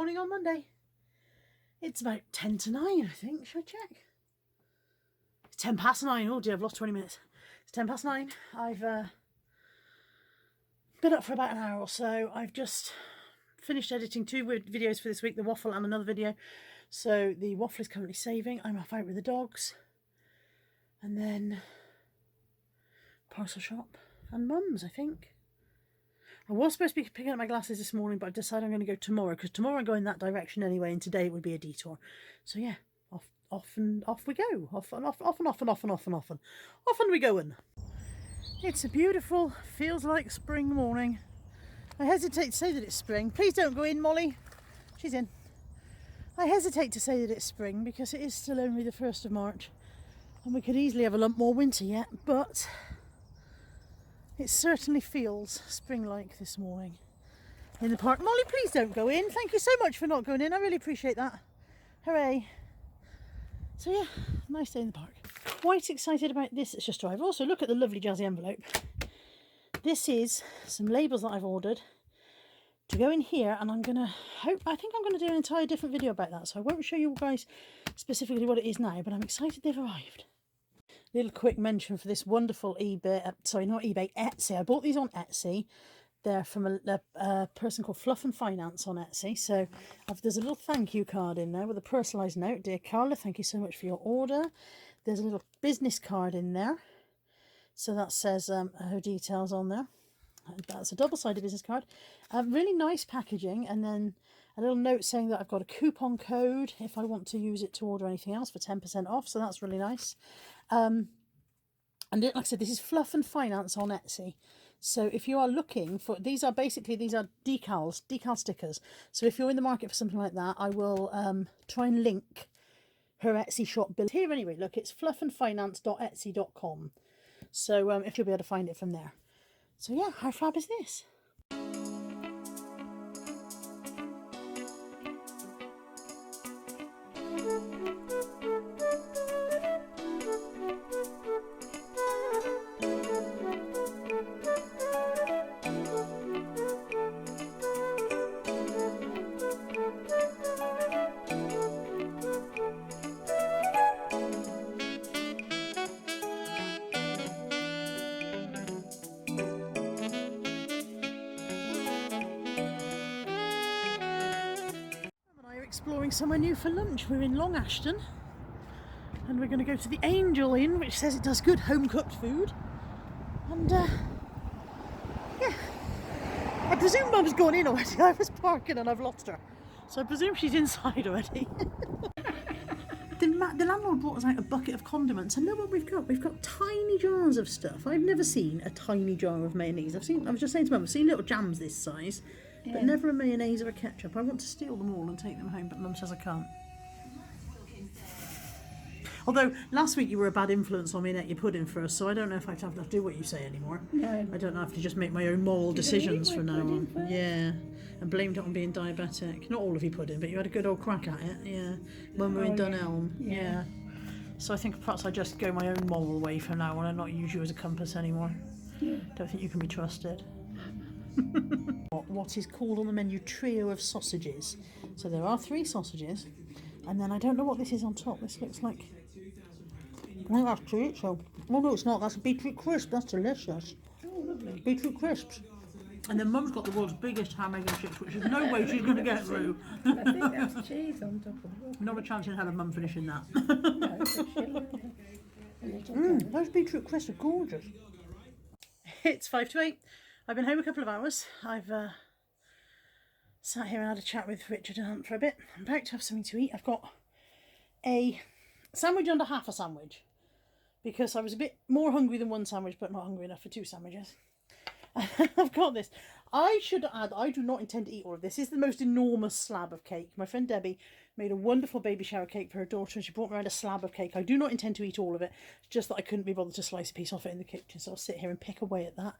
morning on Monday. It's about 10 to 9, I think. Should I check? It's 10 past 9. Oh dear, I've lost 20 minutes. It's 10 past 9. I've been up for about an hour or so. I've just finished editing 2 videos for this week, the waffle and another video. So the waffle is currently saving. I'm off out with the dogs. And then parcel shop and mum's, I think. I was supposed to be picking up my glasses this morning, but I've decided I'm going to go tomorrow, because tomorrow I'm going that direction anyway, and today it would be a detour. So yeah, off we go. Off we going. It's a beautiful, feels like spring morning. I hesitate to say that it's spring. Please don't go in, Molly. She's in. I hesitate to say that it's spring because it is still only the 1st of March, and we could easily have a lump more winter yet, but it certainly feels spring-like this morning in the park. Molly, please don't go in. Thank you so much for not going in. I really appreciate that. Hooray. So yeah, nice day in the park. Quite excited about this that's just arrived. Also, look at the lovely jazzy envelope. This is some labels that I've ordered to go in here, and I think I'm going to do an entire different video about that. So I won't show you guys specifically what it is now, but I'm excited they've arrived. Little quick mention for this wonderful Etsy. I bought these on Etsy. They're from a person called Fluff and Finance on Etsy. So there's a little thank you card in there with a personalised note. Dear Carla, thank you so much for your order. There's a little business card in there. So that says her details on there. That's a double-sided business card. Really nice packaging. And then a little note saying that I've got a coupon code if I want to use it to order anything else for 10% off. So that's really nice. And like I said, this is Fluff and Finance on Etsy. So if you are looking for, these are decal stickers. So if you're in the market for something like that, I will try and link her Etsy shop bill here anyway. Look, it's fluffandfinance.etsy.com. So if you'll be able to find it from there. So yeah, how fab is this? Exploring somewhere new for lunch. We're in Long Ashton and we're going to go to the Angel Inn, which says it does good home cooked food. And yeah, I presume Mum's gone in already. I was parking and I've lost her, so I presume she's inside already. The landlord brought us out a bucket of condiments, and know what we've got? We've got tiny jars of stuff. I've never seen a tiny jar of mayonnaise. I was just saying to Mum, I've seen little jams this size, but never a mayonnaise or a ketchup. I want to steal them all and take them home, but Mum says I can't. Although last week you were a bad influence on me and ate your pudding first, so I don't know if I have to do what you say anymore. No. I don't know if to just make my own moral decisions from now on. First? Yeah, and blamed it on being diabetic. Not all of your pudding, but you had a good old crack at it. Yeah, when we were in Dunelm. Yeah. So I think perhaps I just go my own moral way from now on and not use you as a compass anymore. Yeah. Don't think you can be trusted. What is called on the menu trio of sausages. So there are 3 sausages, and then I don't know what this is on top. This looks like, I think that's chorizo. Oh no, it's not. That's a beetroot crisp. That's delicious. Oh, lovely. Beetroot crisps. And then Mum's got the world's biggest ham, egg and chips, which there's no way she's going to get through. I think that's cheese on top of it. Not a chance in hell of Mum finishing that. No, those beetroot crisps are gorgeous. It's 5 to 8. I've been home a couple of hours. I've sat here and had a chat with Richard and Hunt for a bit. I'm about to have something to eat. I've got a sandwich under half a sandwich, because I was a bit more hungry than 1 sandwich, but not hungry enough for 2 sandwiches. I've got this. I should add, I do not intend to eat all of this. This is the most enormous slab of cake. My friend Debbie made a wonderful baby shower cake for her daughter, and she brought me around a slab of cake. I do not intend to eat all of it. It's just that I couldn't be bothered to slice a piece off it in the kitchen, so I'll sit here and pick away at that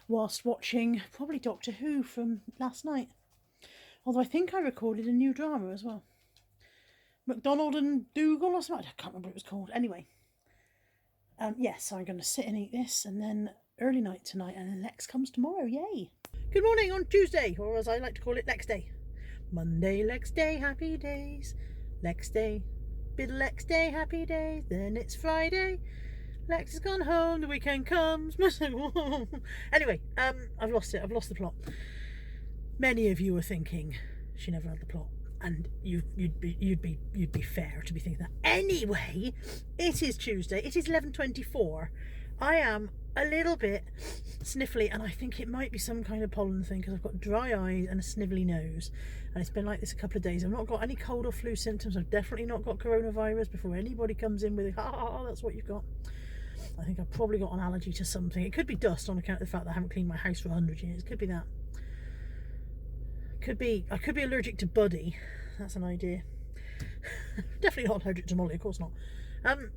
whilst watching probably Doctor Who from last night. Although I think I recorded a new drama as well. MacDonald and Dougal or something. I can't remember what it was called. Anyway. Yes, so I'm going to sit and eat this, and then early night tonight, and then Lexx comes tomorrow. Yay! Good morning on Tuesday, or as I like to call it, Lexx Day. Monday, Lexx day, happy days. Lexx day, bit of Lexx day, happy days. Then it's Friday. Lexx has gone home, the weekend comes. Anyway, I've lost it. I've lost the plot. Many of you are thinking she never had the plot, and you'd be fair to be thinking that. Anyway, it is Tuesday. It is 11:24. I am a little bit sniffly, and I think it might be some kind of pollen thing because I've got dry eyes and a snivelly nose, and it's been like this a couple of days. I've not got any cold or flu symptoms. I've definitely not got coronavirus. Before anybody comes in with that's what you've got. I think I've probably got an allergy to something. It could be dust on account of the fact that I haven't cleaned my house for 100 years. Could be that. I could be allergic to Buddy. That's an idea. Definitely not allergic to Molly, of course not. I'm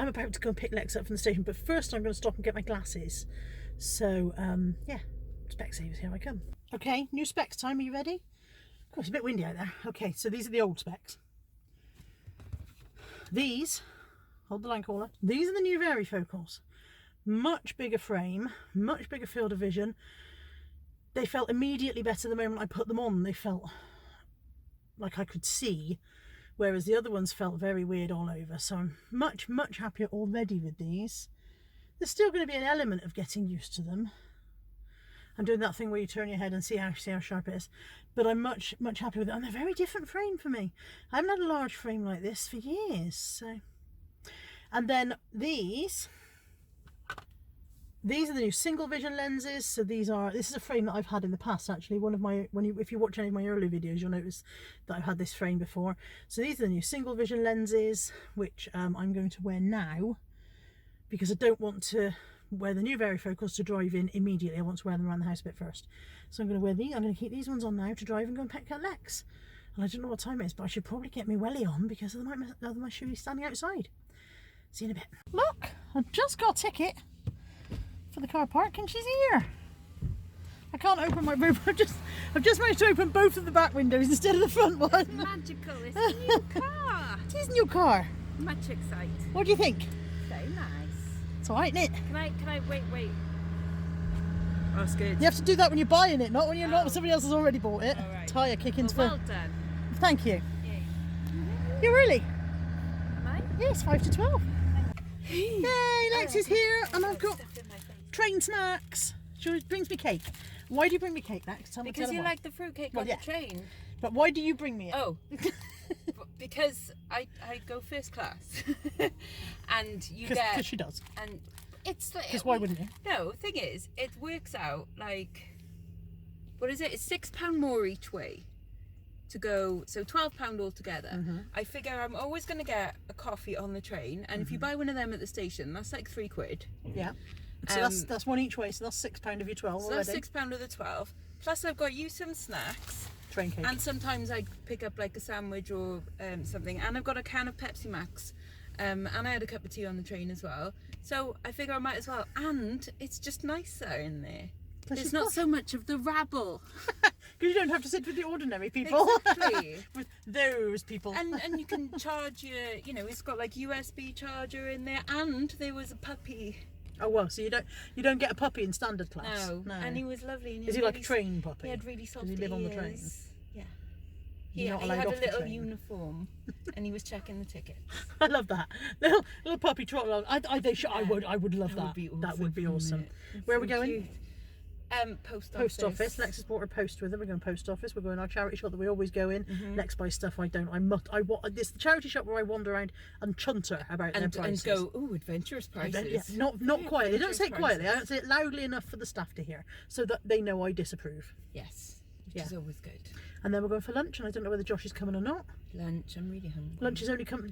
about to go and pick Lexx up from the station, but first I'm going to stop and get my glasses. So, yeah, Specsavers, here I come. Okay, new specs time. Are you ready? Of course, it's a bit windy out there. Okay, so these are the old specs. These, hold the line caller, these are the new varifocals. Much bigger frame, much bigger field of vision. They felt immediately better the moment I put them on. They felt like I could see, whereas the other ones felt very weird all over. So I'm much happier already with these. There's still going to be an element of getting used to them. I'm doing that thing where you turn your head and see how sharp it is, but I'm much happier with it. And they're a very different frame for me. I haven't had a large frame like this for years. So, and then these are the new single vision lenses. So this is a frame that I've had in the past actually. If you watch any of my earlier videos, you'll notice that I've had this frame before. So these are the new single vision lenses, which I'm going to wear now because I don't want to wear the new varifocals to drive in immediately. I want to wear them around the house a bit first. So I'm going to wear these. I'm going to keep these ones on now to drive and go and pick up Lexx. And I don't know what time it is, but I should probably get my welly on because otherwise my shoe is standing outside. See you in a bit. Look, I've just got a ticket for the car park and she's here. I can't open my roof. I've just managed to open both of the back windows instead of the front one. It's magical. It's a new car. It is a new car. Much excited. What do you think? So nice. It's alright, isn't it? Can I wait? Oh, it's good. You have to do that when you're buying it, not when you're not somebody else has already bought it. All right. Tyre kicking's well done. Thank you. Yay. You really? Am I? Yes, 5 to 12. Yay, Lexx is here and I've got train snacks. She brings me cake. Why do you bring me cake, Lexx? Because you like the fruitcake on the train. But why do you bring me it? Oh, because I go first class, and you get. Because she does. And it's like. Because why wouldn't you? No, thing is, it works out like. What is it? It's £6 more each way. To go, so £12 altogether. Mm-hmm. I figure I'm always going to get a coffee on the train, and if you buy one of them at the station, that's like £3. Yeah. So that's one each way, so that's £6 of your 12 so already. that's £6 of the 12. Plus I've got you some snacks. Train cake. And sometimes I pick up like a sandwich or something. And I've got a can of Pepsi Max. And I had a cup of tea on the train as well. So I figure I might as well. And it's just nicer in there. There's not so much of the rabble. Because you don't have to sit with the ordinary people. Exactly. With those people. And you can charge your, it's got like USB charger in there. And there was a puppy. Oh well, so you don't get a puppy in standard class. No. And he was lovely. And is he like a train puppy? He had really soft ears. Does he live on the train? Yeah. He He had a little uniform, and he was checking the tickets. I love that little puppy trot along. I would love that. That would be awesome. Where are we going? Cute. Post office. Lexx has brought her post with her. We're going post office. We're going our charity shop that we always go in. Lexx buys stuff I don't. It's the charity shop where I wander around and chunter about their prices. And go, ooh, adventurous prices. Yeah, not quietly. They don't say it quietly. I don't say it loudly enough for the staff to hear, so that they know I disapprove. Yes, which is always good. And then we're going for lunch, and I don't know whether Josh is coming or not. Lunch. I'm really hungry.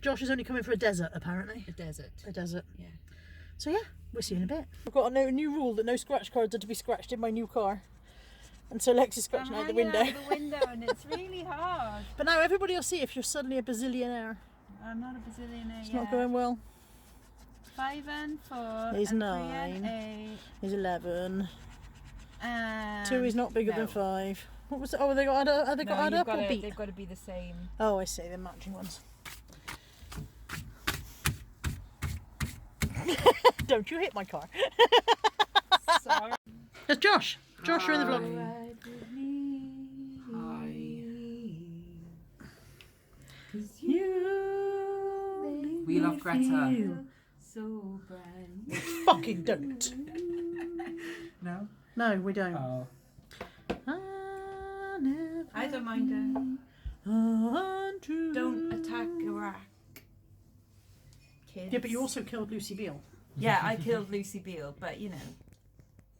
Josh is only coming for a desert, apparently. A desert. Yeah. So yeah, we'll see you in a bit. I've got a new rule that no scratch cards are to be scratched in my new car. And so Lexx is scratching out the window. Out the window and it's really hard. But now everybody will see if you're suddenly a bazillionaire. I'm not a bazillionaire It's not going well. 5 and 4. He's and 9. 3 and 8. He's 11. And 2 is not bigger than 5. What was it? Oh, they got add up or beat? They've got to be the same. Oh, I see. They're matching ones. Don't you hit my car. Sorry. There's Josh. Josh, you're in the vlog. Hi. You We love Greta. So brand. fucking don't. No? No, we don't. Oh. I don't mind her. Untrue. Don't attack Iraq. Kids. Yeah, but you also killed Lucy Beale. Yeah, I killed Lucy Beale, but you know,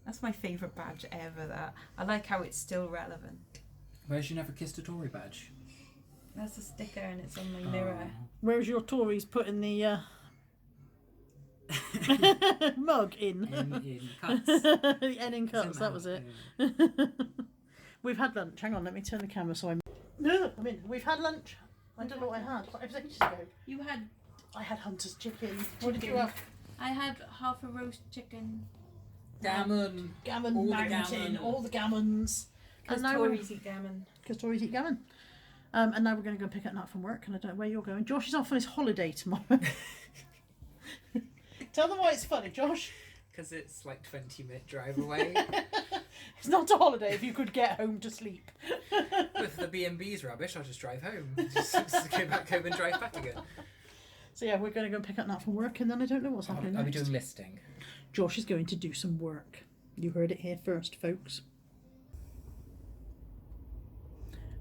that's my favourite badge ever. That I like how it's still relevant. Where's your Never Kissed a Tory badge? That's a sticker and it's on my mirror. Where's your Tories putting the mug in? In cuts. The N in cuts, that was it. Yeah. We've had lunch. Hang on, let me turn the camera so I'm in. We've had lunch. I don't know what I had. It was ages ago. You had. I had Hunter's chicken. What did you have? I had half a roast chicken. Gammon. Gammon, All the mountain, gammon. all the gammons. Because Tories eat gammon. Because Tories eat gammon. And now we're going to go pick up Nat from work, and I don't know where you're going. Josh is off on his holiday tomorrow. Tell them why it's funny, Josh. Because it's like 20-minute drive away. It's not a holiday if you could get home to sleep. If the B&B's rubbish, I'll just drive home. Just go back home and drive back again. So yeah, we're going to go and pick up Nat from work, and then I don't know what's happening I'll be next. doing listing. Josh is going to do some work. You heard it here first, folks.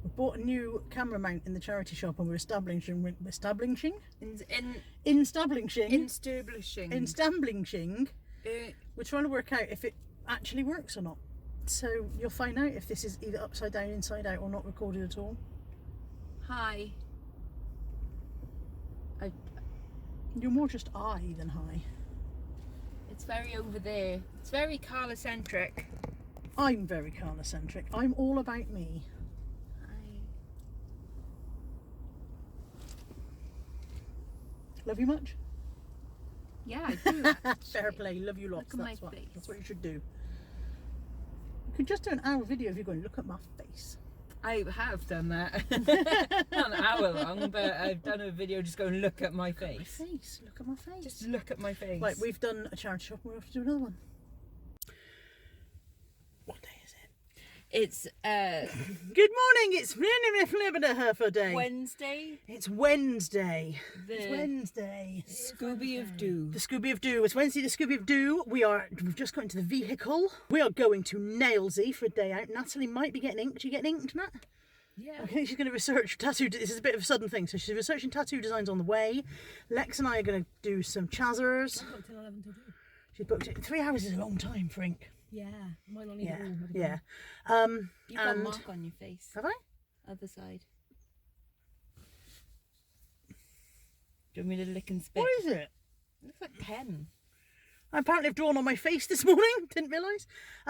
We bought a new camera mount in the charity shop, and we're establishing. We're trying to work out if it actually works or not. So you'll find out if this is either upside down, inside out, or not recorded at all. Hi. You're more just I than hi. It's very over there. It's very Carla-centric. I'm very Carla-centric. I'm all about me. Hi. Love you much? Yeah, I do. Fair play. Love you lots. Look at That's my what. face. That's what you should do. You could just do an hour video of you going, look at my face. I have done that. Not an hour long, but I've done a video just going, look at my face. Face. Look at my face. Just look at my face. Right, we've done a charity shop. We'll have to do another one. What day is it? It's Good morning. It's day. Wednesday. It's Wednesday. The It's Wednesday. Scooby of Doo. The Scooby of Doo. It's Wednesday, the Scooby of Doo. We've just got into the vehicle. We are going to Nailsy for a day out. Natalie might be getting inked. You getting inked, Nat? Yeah. I think she's going to research tattoo. This is a bit of a sudden thing. So she's researching tattoo designs on the way. Lex and I are going to do some chazzers. I've got till 11 till 2. She's booked it. 3 hours is a long time for ink. Yeah, mine only Yeah, all. yeah. You've got a And mark on your face. have I? Other side. Do you want me to lick and spit? What is it? It looks like pen. I apparently have drawn on my face this morning. Didn't realise.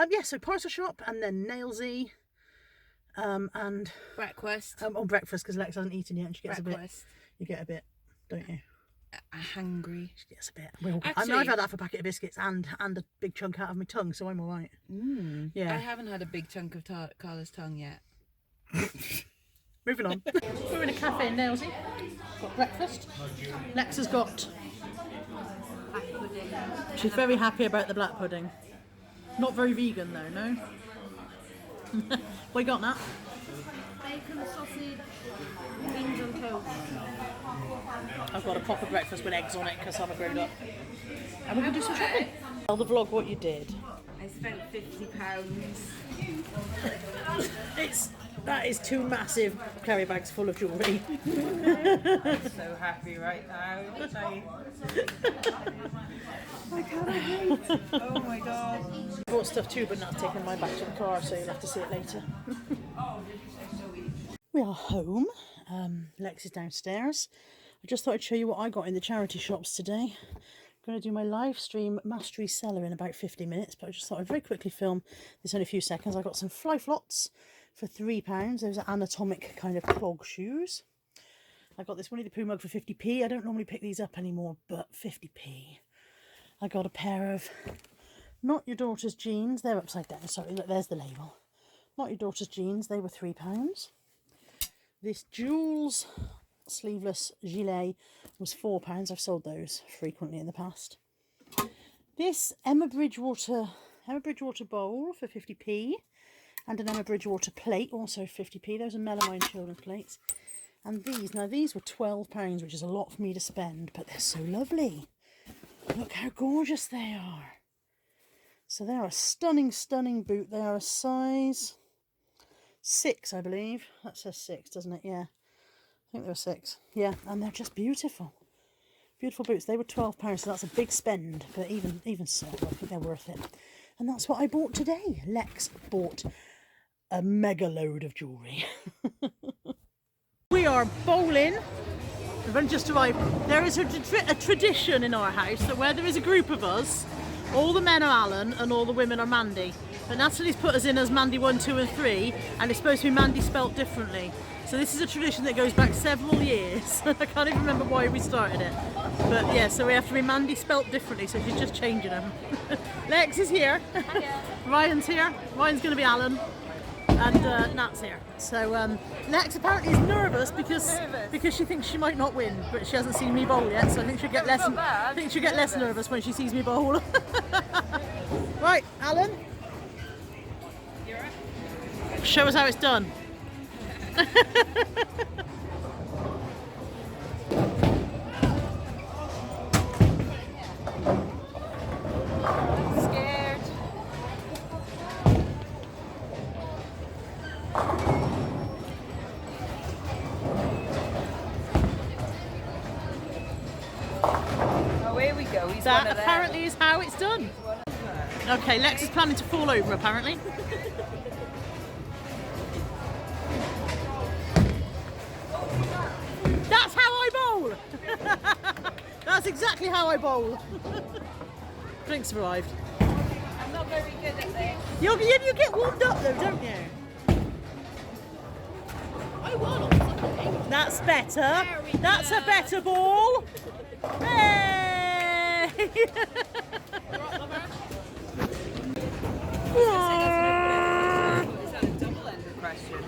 Yeah. So parcel shop and then Nailsy. And Breakfast. on breakfast because Lex hasn't eaten yet and she gets a bit. Breakfast. You get a bit, don't you? Hungry. She gets a bit. I mean, Actually- I've had half a packet of biscuits and a big chunk out of my tongue, so I'm all right. Yeah. I haven't had a big chunk of Carla's tongue yet. Moving on. We're in a cafe in Nailsy. Got breakfast. Lex has got. She's very happy about the black pudding. Not very vegan though, no. What you got, Nat? Bacon, sausage, beans and toast. I've got a proper breakfast with eggs on it because I'm a grown up. And we're going to do some shopping. Tell the vlog what you did. I spent £50. That is 2 massive carry bags full of jewellery. So happy right now. Oh my god. I bought stuff too, but not taking mine back to the car, so you'll have to see it later. We are home. Lex is downstairs. I just thought I'd show you what I got in the charity shops today. I'm going to do my live stream Mastery Seller in about 50 minutes, but I just thought I'd very quickly film this in a few seconds. I got some fly flots for £3. Those are anatomic kind of clog shoes. I got this Winnie the Pooh mug for 50p. I don't normally pick these up anymore, but 50p. I got a pair of Not Your Daughter's jeans. They're upside down. Sorry, look, there's the label. Not Your Daughter's jeans. They were £3. This Jules sleeveless gilet was £4. I've sold those frequently in the past. This Emma Bridgewater bowl for 50p. And an Emma Bridgewater plate, also 50p. Those are melamine children's plates. And these were £12, which is a lot for me to spend, but they're so lovely. Look how gorgeous they are. So they're a stunning, stunning boot. They are a size 6, I believe. That says 6, doesn't it? Yeah. I think they're 6. Yeah, and they're just beautiful. Beautiful boots. They were £12, so that's a big spend. But even so, I think they're worth it. And that's what I bought today. Lex bought a mega load of jewellery. We are bowling. We've only just arrived. There is a tradition in our house that where there is a group of us, all the men are Alan and all the women are Mandy. But Natalie's put us in as Mandy 1, 2 and 3, and it's supposed to be Mandy spelt differently. So this is a tradition that goes back several years. I can't even remember why we started it. But yeah, so we have to be Mandy spelt differently, so she's just changing them. Lex is here. Hiya. Ryan's here. Ryan's going to be Alan. And Nat's here. So Lex apparently is nervous because she thinks she might not win, but she hasn't seen me bowl yet, so I think she'll get less nervous when she sees me bowl. Right, Alan. You're right. Show us how it's done. Scared. Oh, here we go. He's That one of them. apparently is how it's done. Okay, Lex is planning to fall over apparently. That's how I bowl! That's exactly how I bowl. Drinks have arrived. I'm not very good at this. You get warmed up though, don't you? I won on Sunday. That's better. Very That's a good. better ball. Hey! Is that a double-ended question?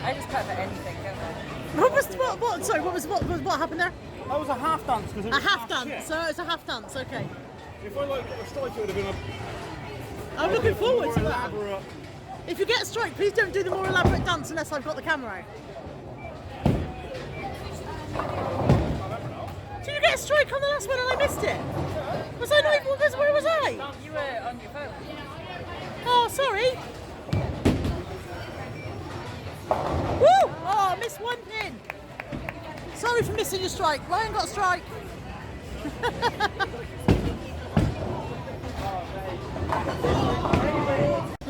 I just cut for anything, don't I? What happened there? That was a half dance because it A was half dance. shit. So it's a half dance. Okay. If I got a strike, it would have been I'm looking forward more to that. elaborate. If you get a strike, please don't do the more elaborate dance unless I've got the camera out. Did you get a strike on the last one and I missed it? Was I not even? Where was I? You were on your phone. Oh, sorry. Woo! Oh, I missed one pin. Sorry for missing your strike. Ryan got a strike.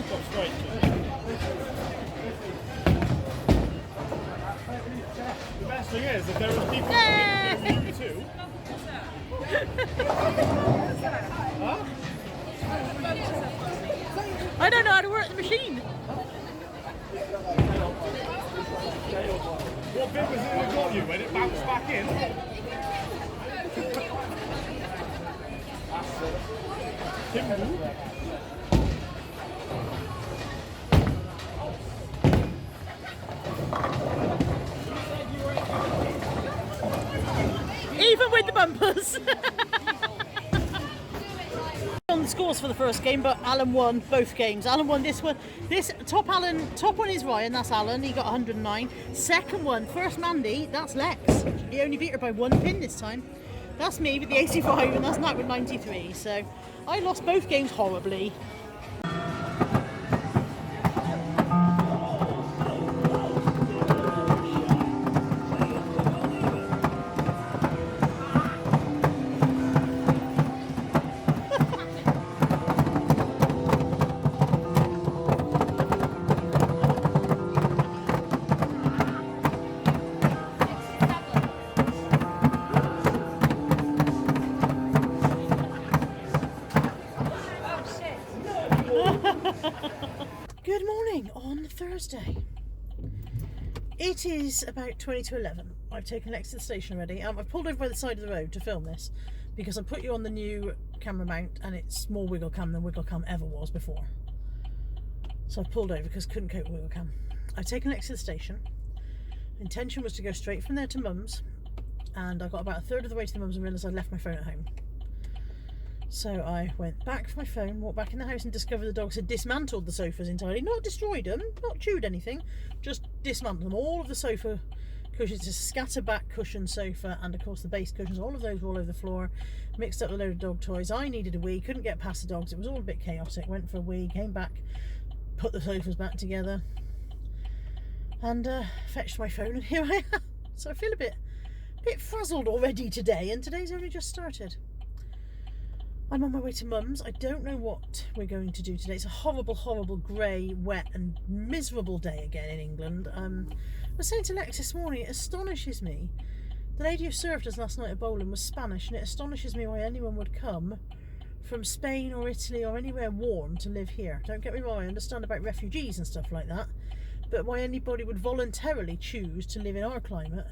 Got straight. The best thing is, if there was people Yay! too. I don't know how to work the machine. What bit was it that got you when it bounced back in? Timbu? Even with the bumpers. On the scores for the first game, but Alan won both games. Alan won this one. This top one is Ryan, that's Alan, he got 109. Second one, first Mandy, that's Lex. He only beat her by one pin this time. That's me with the 85 and that's Nat with 93. So I lost both games horribly. Good morning on Thursday. It is about 20 to 11. I've taken Lexx to the station already. I've pulled over by the side of the road to film this because I put you on the new camera mount and it's more wiggle cam than wiggle cam ever was before. So I pulled over because I couldn't cope with wiggle cam. I've taken Lexx to the station. Intention was to go straight from there to Mum's, and I got about a third of the way to the Mum's and realised I'd left my phone at home. So I went back for my phone, walked back in the house and discovered the dogs had dismantled the sofas entirely. Not destroyed them, not chewed anything, just dismantled them. All of the sofa cushions, a scatter back cushion sofa, and of course the base cushions, all of those were all over the floor, mixed up with a load of dog toys. I needed a wee, couldn't get past the dogs, it was all a bit chaotic. Went for a wee, came back, put the sofas back together, and fetched my phone, and here I am. So I feel a bit frazzled already today, and today's only just started. I'm on my way to Mum's. I don't know what we're going to do today. It's a horrible, horrible, grey, wet and miserable day again in England. I was saying to Lex this morning, it astonishes me. The lady who served us last night at bowling was Spanish, and it astonishes me why anyone would come from Spain or Italy or anywhere warm to live here. Don't get me wrong, I understand about refugees and stuff like that, but why anybody would voluntarily choose to live in our climate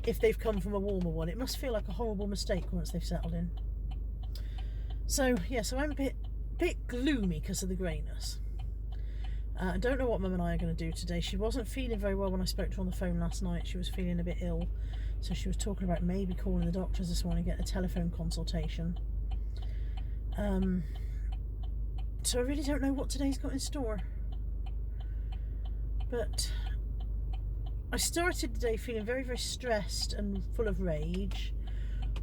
if they've come from a warmer one. It must feel like a horrible mistake once they've settled in. So yeah, so I'm a bit gloomy because of the greyness. I don't know what Mum and I are going to do today. She wasn't feeling very well when I spoke to her on the phone last night. She was feeling a bit ill, so she was talking about maybe calling the doctors this morning, getting a telephone consultation. So I really don't know what today's got in store. But I started the day feeling very, very stressed and full of rage.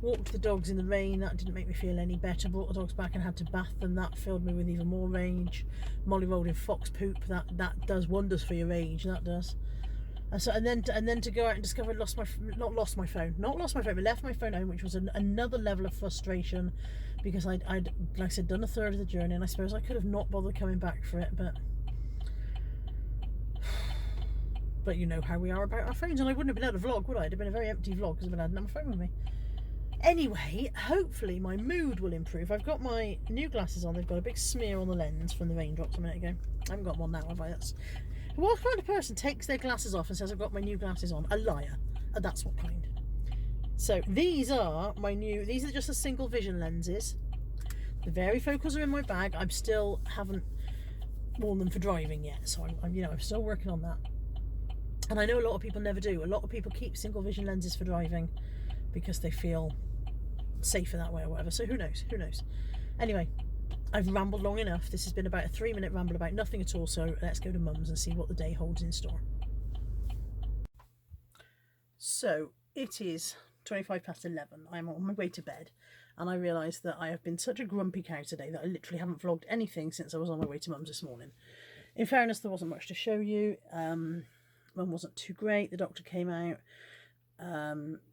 Walked the dogs in the rain, that didn't make me feel any better. Brought the dogs back and had to bath them, that filled me with even more rage. Molly rolled in fox poop, that does wonders for your rage, that does. And then to go out and discover I'd left my phone, but left my phone home, which was another level of frustration, because I'd like I said, done a third of the journey, and I suppose I could have not bothered coming back for it, but you know how we are about our phones, and I wouldn't have been able to vlog, would I? It'd have been a very empty vlog because I hadn't had my phone with me. Anyway, hopefully my mood will improve. I've got my new glasses on. They've got a big smear on the lens from the raindrops a minute ago. I haven't got one now, have I? What kind of person takes their glasses off and says, I've got my new glasses on? A liar. That's what kind. So these are just the single vision lenses. The varifocals are in my bag. I still haven't worn them for driving yet, so I'm still working on that. And I know a lot of people never do. A lot of people keep single vision lenses for driving because they feel safer that way or whatever. So who knows? Anyway, I've rambled long enough. This has been about a 3-minute ramble about nothing at all. So let's go to Mum's and see what the day holds in store. So it is 25 past 11. I'm on my way to bed, and I realise that I have been such a grumpy cow today that I literally haven't vlogged anything since I was on my way to Mum's this morning. In fairness, there wasn't much to show you. Mum wasn't too great. The doctor came out.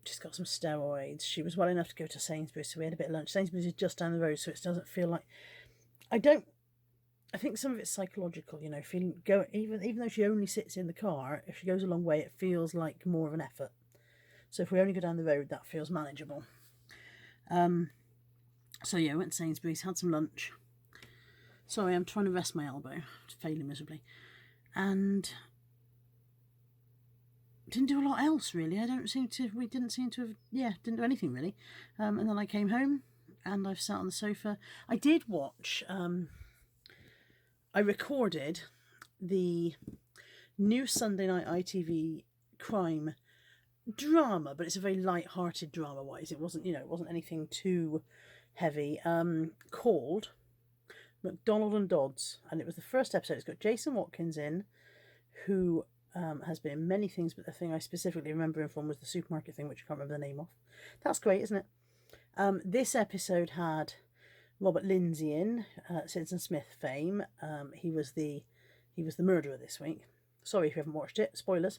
She's got some steroids. She was well enough to go to Sainsbury's, so we had a bit of lunch. Sainsbury's is just down the road, so it doesn't feel like... I think some of it's psychological, you know, even though she only sits in the car, if she goes a long way, it feels like more of an effort. So if we only go down the road, that feels manageable. So yeah, I went to Sainsbury's, had some lunch. Sorry, I'm trying to rest my elbow. It's failing miserably. And didn't do a lot else really. We didn't seem to have, didn't do anything really. And then I came home and I've sat on the sofa. I did watch, I recorded the new Sunday night ITV crime drama, but it's a very light-hearted drama wise. It wasn't anything too heavy, called McDonald and Dodds, and it was the first episode. It's got Jason Watkins in, who has been in many things, but the thing I specifically remember him from was the supermarket thing, which I can't remember the name of. That's great, isn't it? This episode had Robert Lindsay in, Citizen Smith fame. He was the murderer this week. Sorry if you haven't watched it, spoilers.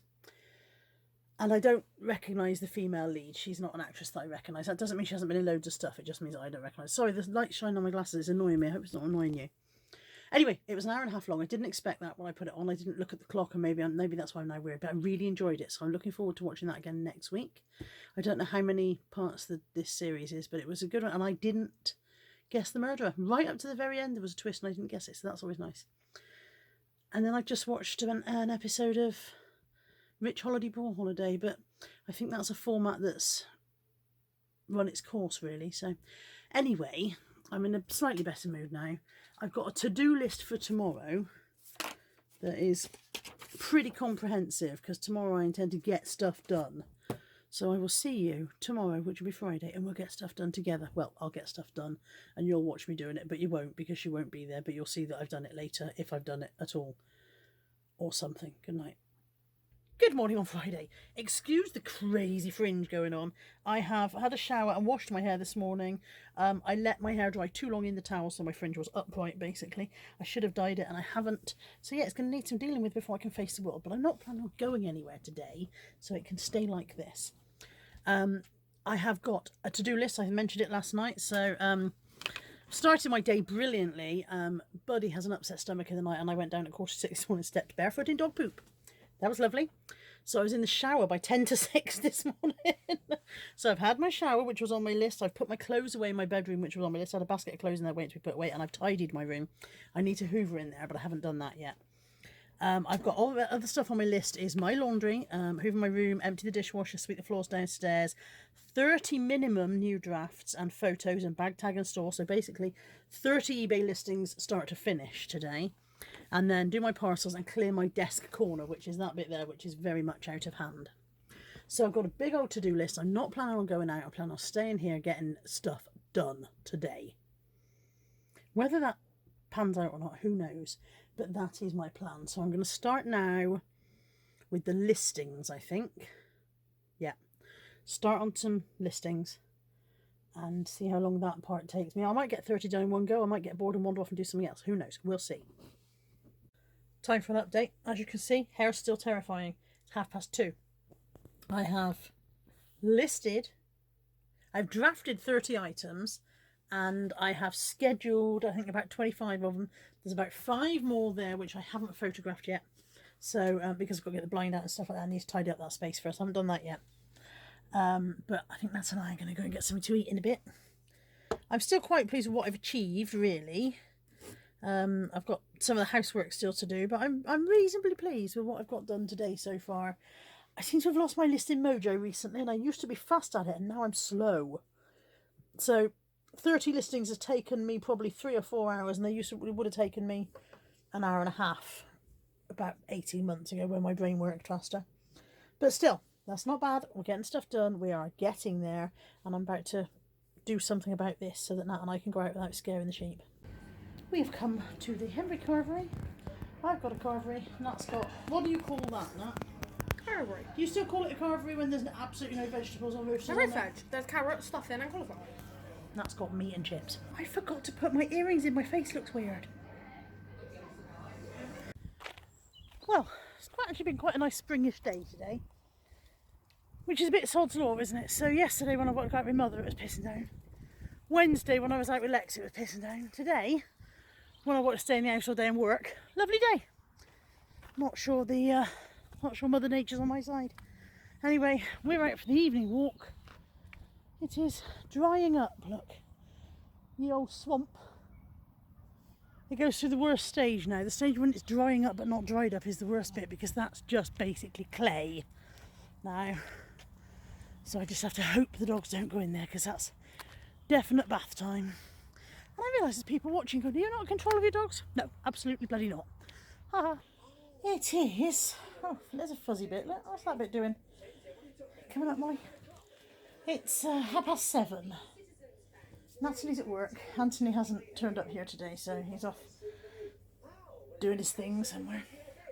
And I don't recognise the female lead. She's not an actress that I recognise. That doesn't mean she hasn't been in loads of stuff. It just means that I don't recognise. Sorry, the light shining on my glasses is annoying me. I hope it's not annoying you. Anyway, it was an hour and a half long. I didn't expect that when I put it on. I didn't look at the clock, and maybe that's why I'm now weird. But I really enjoyed it, so I'm looking forward to watching that again next week. I don't know how many parts this series is, but it was a good one, and I didn't guess the murderer. Right up to the very end, there was a twist, and I didn't guess it, so that's always nice. And then I've just watched an episode of Rich Holiday Poor Holiday, but I think that's a format that's run its course really. So anyway, I'm in a slightly better mood now. I've got a to-do list for tomorrow that is pretty comprehensive because tomorrow I intend to get stuff done. So I will see you tomorrow, which will be Friday, and we'll get stuff done together. Well, I'll get stuff done and you'll watch me doing it, but you won't because you won't be there, but you'll see that I've done it later if I've done it at all or something. Good night. Good morning on Friday. Excuse the crazy fringe going on. I have had a shower and washed my hair this morning. I let my hair dry too long in the towel, so my fringe was upright, basically. I should have dyed it, and I haven't. So yeah, it's going to need some dealing with before I can face the world. But I'm not planning on going anywhere today, so it can stay like this. I have got a to-do list. I mentioned it last night, so started my day brilliantly. Buddy has an upset stomach in the night, and I went down at 6:15 this morning and stepped barefoot in dog poop. That was lovely. So I was in the shower by 10 to 6 this morning. So I've had my shower, which was on my list. I've put my clothes away in my bedroom, which was on my list. I had a basket of clothes in there waiting to be put away, and I've tidied my room. I need to hoover in there, but I haven't done that yet. I've got all the other stuff on my list is my laundry, hoover my room, empty the dishwasher, sweep the floors downstairs, 30 minimum new drafts and photos and bag tag and store. So basically 30 eBay listings start to finish today. And then do my parcels and clear my desk corner, which is that bit there, which is very much out of hand. So I've got a big old to-do list. I'm not planning on going out. I plan on staying here getting stuff done today. Whether that pans out or not, who knows? But that is my plan. So I'm going to start now with the listings, I think. Yeah. Start on some listings and see how long that part takes me. I might get 30 done in one go. I might get bored and wander off and do something else. Who knows? We'll see. Time for an update. As you can see, hair's still terrifying. It's 2:30. I have I've drafted 30 items and I have scheduled, I think, about 25 of them. There's about 5 more there which I haven't photographed yet. So, because I've got to get the blind out and stuff like that, I need to tidy up that space first. I haven't done that yet. But I think Matt and I are going to go and get something to eat in a bit. I'm still quite pleased with what I've achieved, really. I've got some of the housework still to do, but I'm reasonably pleased with what I've got done today so far. I seem to have lost my listing mojo recently, and I used to be fast at it, and now I'm slow. So 30 listings has taken me probably 3 or 4 hours, and it would have taken me an hour and a half about 18 months ago when my brain worked faster. But still, that's not bad. We're getting stuff done. We are getting there, and I'm about to do something about this so that Nat and I can go out without scaring the sheep. We have come to the Henry Carvery. I've got a carvery. Nat's got, what do you call that, Nat? Carvery. Do you still call it a carvery when there's absolutely no vegetables or roosters Every on there? veg. There's carrot, stuffing and cauliflower. Nat's got meat and chips. I forgot to put my earrings in. My face looks weird. Well, it's actually been quite a nice springish day today. Which is a bit sod's law, isn't it? So yesterday when I went out with my mother, it was pissing down. Wednesday when I was out with Lexx, it was pissing down. Today, when I want to stay in the house all day and work, lovely day. Not sure Mother Nature's on my side. Anyway, we're out for the evening walk. It is drying up, look. The old swamp. It goes through the worst stage now. The stage when it's drying up but not dried up is the worst bit because that's just basically clay now. So I just have to hope the dogs don't go in there because that's definite bath time. And I realise there's people watching going, are you not in control of your dogs? No, absolutely bloody not. Haha. It is. Oh, there's a fuzzy bit. Look, what's that bit doing? Coming up, Molly. It's 7:30. Natalie's at work. Anthony hasn't turned up here today, so he's off doing his thing somewhere.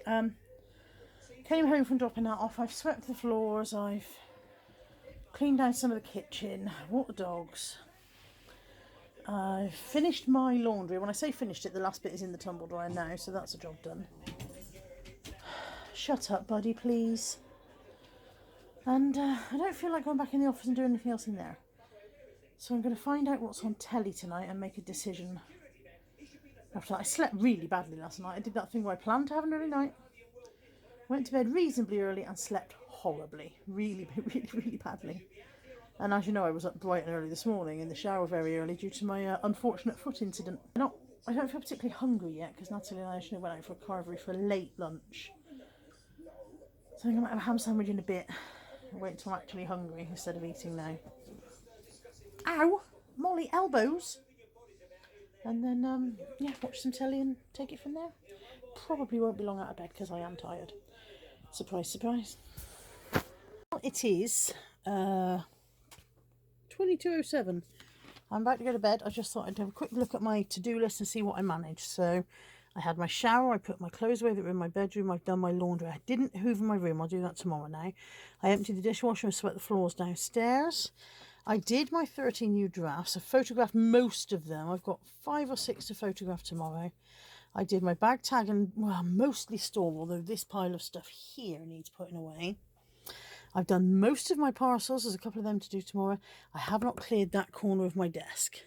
Came home from dropping that off. I've swept the floors. I've cleaned down some of the kitchen. Walked the dogs. I've finished my laundry. When I say finished it, the last bit is in the tumble dryer now, so that's a job done. Shut up, buddy, please. And I don't feel like going back in the office and doing anything else in there. So I'm going to find out what's on telly tonight and make a decision. After that, I slept really badly last night. I did that thing where I planned to have an early night. Went to bed reasonably early and slept horribly. Really, really, really badly. And as you know, I was up bright and early this morning in the shower very early due to my unfortunate foot incident. Not I don't feel particularly hungry yet because Natalie and I actually went out for a carvery for a late lunch. So I think I might have a ham sandwich in a bit. Wait until I'm actually hungry instead of eating now. Ow! Molly, elbows! And then, yeah, watch some telly and take it from there. Probably won't be long out of bed because I am tired. Surprise, surprise. Well, it is 22:07. I'm about to go to bed. I just thought I'd have a quick look at my to-do list and see what I managed. So I had my shower, I put my clothes away that were in my bedroom, I've done my laundry. I didn't hoover my room, I'll do that tomorrow now. I emptied the dishwasher and swept the floors downstairs. I did my 13 new drafts. I photographed most of them. I've got 5 or 6 to photograph tomorrow. I did my bag tag and, well, mostly store, although this pile of stuff here needs putting away. I've done most of my parcels. There's a couple of them to do tomorrow. I have not cleared that corner of my desk.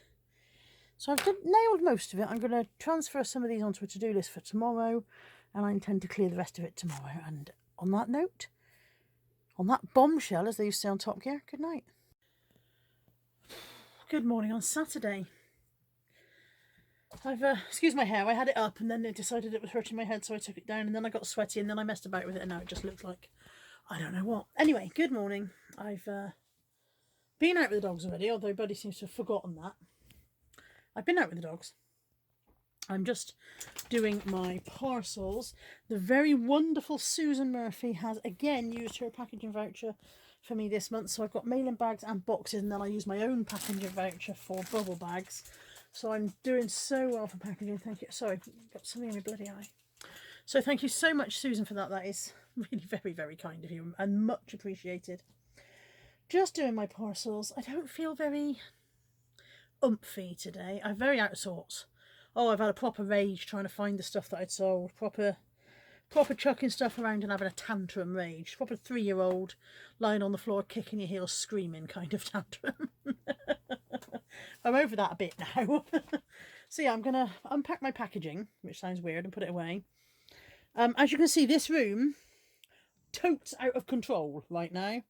So I've nailed most of it. I'm going to transfer some of these onto a to-do list for tomorrow, and I intend to clear the rest of it tomorrow. And on that note, on that bombshell, as they used to say on Top Gear, good night. Good morning on Saturday. I've excused my hair. I had it up and then it decided it was hurting my head, so I took it down, and then I got sweaty and then I messed about with it and now it just looks like I don't know what. Anyway, good morning. I've been out with the dogs already, although Buddy seems to have forgotten that. I've been out with the dogs. I'm just doing my parcels. The very wonderful Susan Murphy has again used her packaging voucher for me this month, so I've got mailing bags and boxes, and then I use my own packaging voucher for bubble bags. So I'm doing so well for packaging. Thank you. Sorry, got something in my bloody eye. So thank you so much, Susan, for that. That is really very, very kind of you and much appreciated. Just doing my parcels. I don't feel very umphy today. I'm very out of sorts. Oh, I've had a proper rage trying to find the stuff that I'd sold. Proper chucking stuff around and having a tantrum rage. Proper 3-year-old lying on the floor kicking your heels screaming kind of tantrum. I'm over that a bit now. So yeah, I'm going to unpack my packaging, which sounds weird, and put it away. As you can see, this room, totes out of control right now.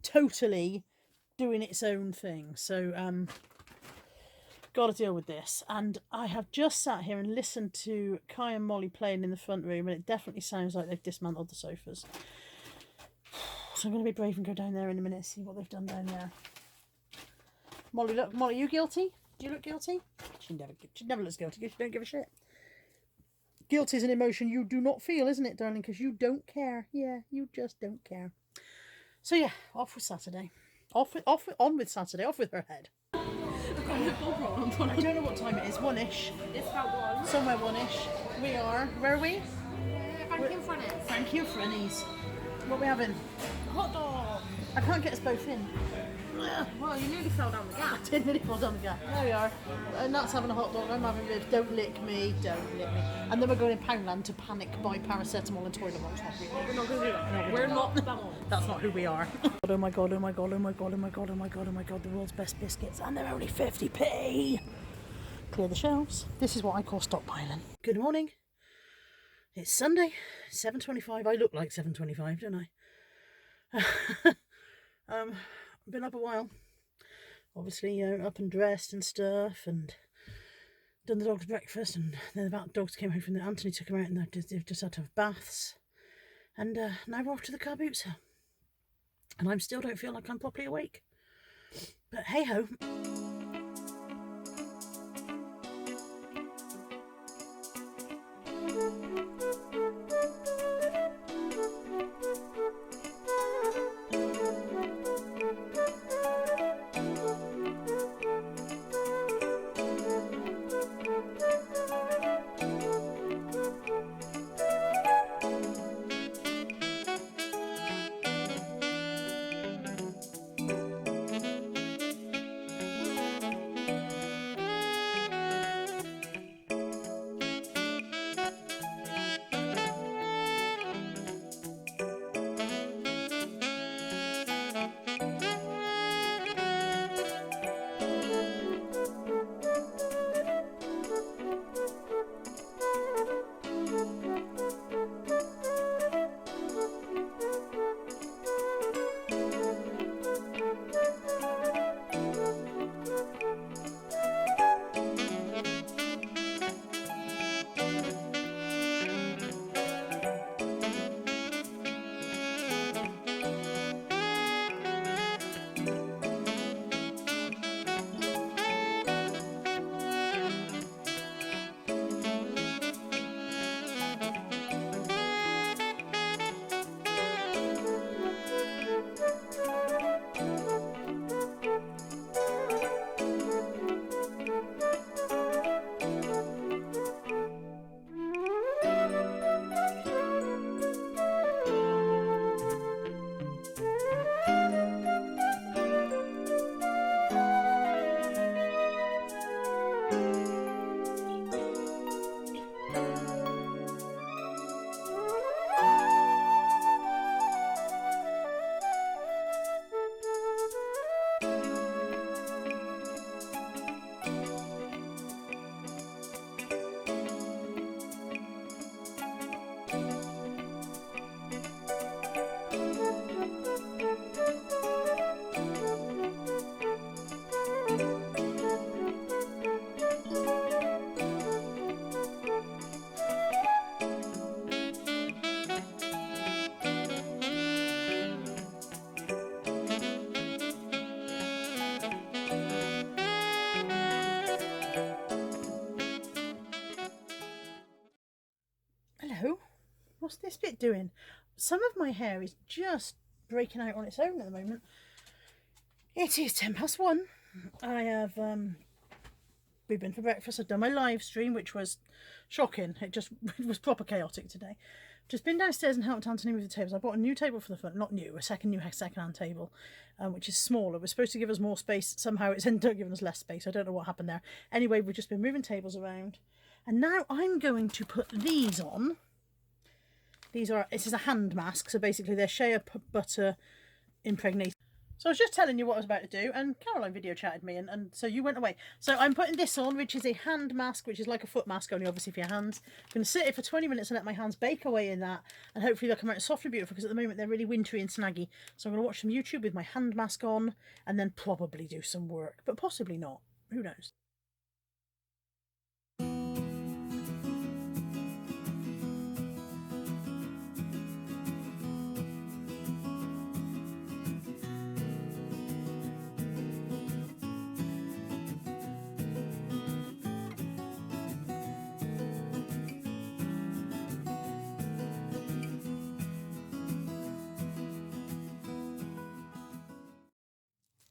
Totally doing its own thing. So, got to deal with this. And I have just sat here and listened to Kai and Molly playing in the front room, and it definitely sounds like they've dismantled the sofas. So I'm going to be brave and go down there in a minute and see what they've done down there. Molly, look, Molly, you guilty? Do you look guilty? She never looks guilty because she don't give a shit. Guilt is an emotion you do not feel, isn't it, darling? Because you don't care. Yeah, you just don't care. So yeah, off with Saturday. On with Saturday. Off with her head. I don't know what time it is. 1ish. It's about 1. Somewhere 1ish. We are. Where are we? Frankie Frennies. Frankie Frennies. What are we having? Hot dog. I can't get us both in. Well, you nearly fell down the I gap. did nearly fall down the gap. There we are. Nat's having a hot dog. I'm having ribs. Don't lick me. Don't lick me. And then we're going in Poundland to panic buy paracetamol and toilet box. We're not going to do that. We're not that one. That's not who we are. Oh my god, oh my god, oh my god, oh my god, oh my god, oh my god, the world's best biscuits, and they're only 50p. Clear the shelves. This is what I call stockpiling. Good morning. It's Sunday, 7:25. I look like 7:25, don't I? Been up a while. Obviously, up and dressed and stuff, and done the dogs' breakfast, and then the dogs came home from the Anthony took them out, and they've just had to have baths. And now we're off to the car boot sale. And I still don't feel like I'm properly awake. But hey ho. What's this bit doing? Some of my hair is just breaking out on its own at the moment. It is 1:10. I have we've been for breakfast. I've done my live stream, which was shocking. It was proper chaotic today. Just been downstairs and helped Anthony with the tables. I bought a new table for the front, not new, a second-hand table, which is smaller. It was supposed to give us more space. Somehow it's ended up giving us less space. I don't know what happened there. Anyway, we've just been moving tables around. And now I'm going to put these on. This is a hand mask, so basically they're shea butter impregnated. So I was just telling you what I was about to do, and Caroline video chatted me, and so you went away. So I'm putting this on, which is a hand mask, which is like a foot mask, only obviously for your hands. I'm going to sit it for 20 minutes and let my hands bake away in that, and hopefully they'll come out softly beautiful, because at the moment they're really wintry and snaggy. So I'm going to watch some YouTube with my hand mask on, and then probably do some work, but possibly not. Who knows?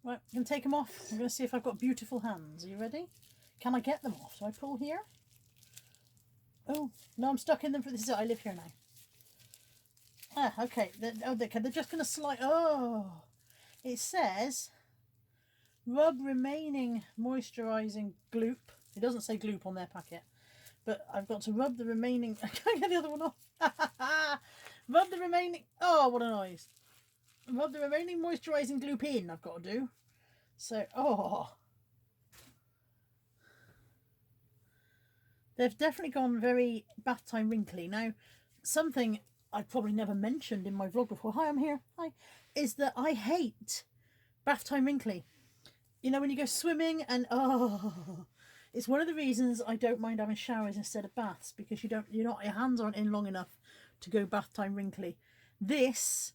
Right, I'm going to take them off. I'm going to see if I've got beautiful hands. Are you ready? Can I get them off? Do I pull here? Oh, no, I'm stuck in them. This is it. I live here now. Ah, okay. They're just going to slide. Oh, it says rub remaining moisturising gloop. It doesn't say gloop on their packet, but I've got to rub the remaining. Can I get the other one off? Rub the remaining. Oh, what a noise. Rub the remaining moisturising gloop in, I've got to do. So, oh. They've definitely gone very bath time wrinkly. Now, something I've probably never mentioned in my vlog before, hi, I'm here, hi, is that I hate bath time wrinkly. You know, when you go swimming and, oh, it's one of the reasons I don't mind having showers instead of baths, because your hands aren't in long enough to go bath time wrinkly. This,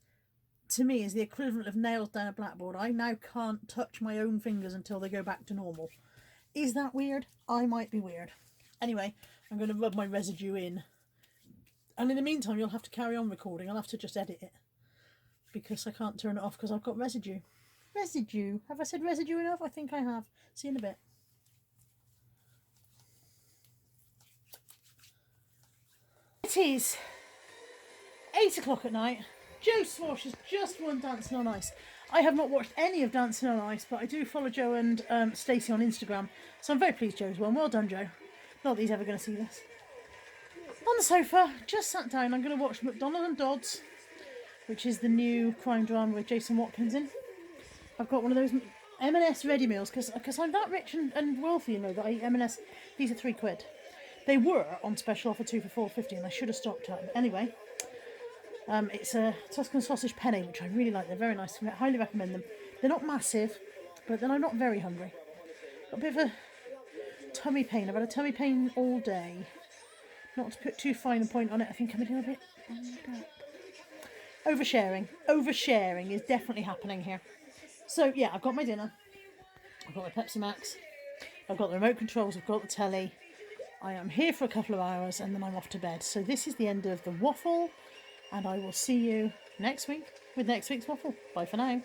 to me, is the equivalent of nails down a blackboard. I now can't touch my own fingers until they go back to normal. Is that weird? I might be weird. Anyway, I'm going to rub my residue in. And in the meantime, you'll have to carry on recording. I'll have to just edit it, because I can't turn it off because I've got residue. Residue. Have I said residue enough? I think I have. See you in a bit. It is 8 o'clock at night. Joe Swash has just won Dancing on Ice. I have not watched any of Dancing on Ice, but I do follow Joe and Stacey on Instagram, so I'm very pleased Joe's won. Well done, Joe. Not that he's ever going to see this. On the sofa, just sat down. I'm going to watch McDonald and Dodds, which is the new crime drama with Jason Watkins in. I've got one of those M&S ready meals, because I'm that rich and wealthy, you know, that I eat M&S. These are £3. They were on special offer 2 for £4.50, and I should have stocked up. Anyway, it's a Tuscan sausage penne, which I really like. They're very nice. I highly recommend them. They're not massive, but then I'm not very hungry. Got a bit of a tummy pain. I've had a tummy pain all day. Not to put too fine a point on it, I think I'm a little bit oversharing. Oversharing is definitely happening here. So yeah, I've got my dinner. I've got my Pepsi Max. I've got the remote controls. I've got the telly. I am here for a couple of hours and then I'm off to bed. So this is the end of the waffle, and I will see you next week with next week's waffle. Bye for now.